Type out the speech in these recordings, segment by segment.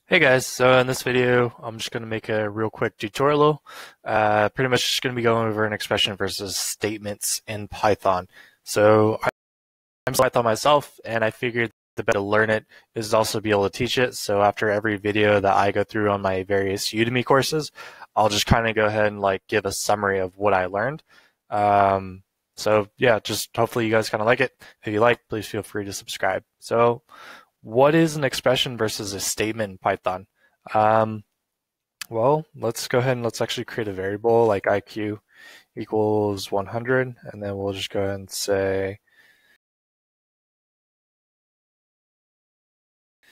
Hey guys, so in this video, I'm just going to make a real quick tutorial. Pretty much just going to be going over an expression versus statements in Python. So I'm Python myself, and I figured the better to learn it is also be able to teach it. So after every video that I go through on my various Udemy courses, I'll just kind of go ahead and give a summary of what I learned. So yeah, just hopefully you guys kind of like it. If you like, please feel free to subscribe. So what is an expression versus a statement in Python? Um, well, let's go ahead and let's actually create a variable like IQ equals 100, and then we'll just go ahead and say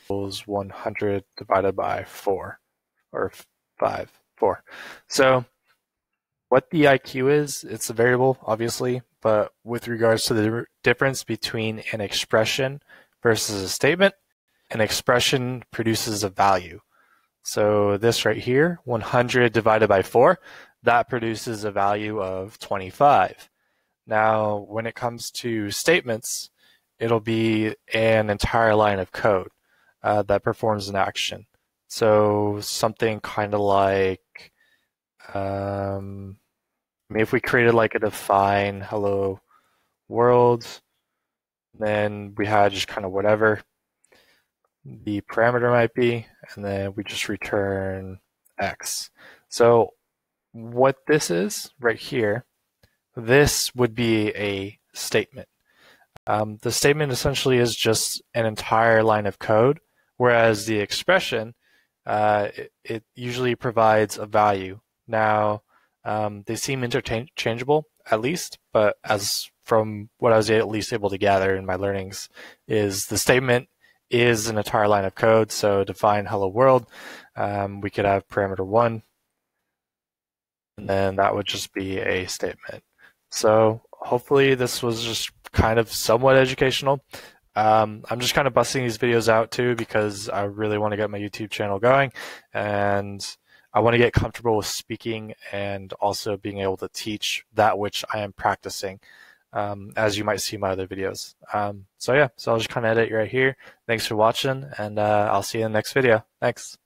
equals 100 divided by 4, or 4. So what the IQ is, it's a variable, obviously, but with regards to the difference between an expression versus a statement, an expression produces a value. So this right here, 100 divided by 4, that produces a value of 25. Now, when it comes to statements, it'll be an entire line of code that performs an action. So something kind of like, maybe if we created like a define hello world, then we had just kind of whatever the parameter might be, and then we just return x. So what this is right here, this would be a statement. The statement essentially is just an entire line of code, whereas the expression, it usually provides a value. Now, they seem interchangeable, at least, but as from what I was at least able to gather in my learnings, is the statement is an entire line of code. So define hello world, we could have parameter 1, and then that would just be a statement. So hopefully this was just kind of somewhat educational. I'm just kind of busting these videos out too because I really want to get my YouTube channel going, and I want to get comfortable with speaking and also being able to teach that which I am practicing, as you might see in my other videos. So yeah, so I'll just kind of edit right here. Thanks for watching, and I'll see you in the next video. Thanks.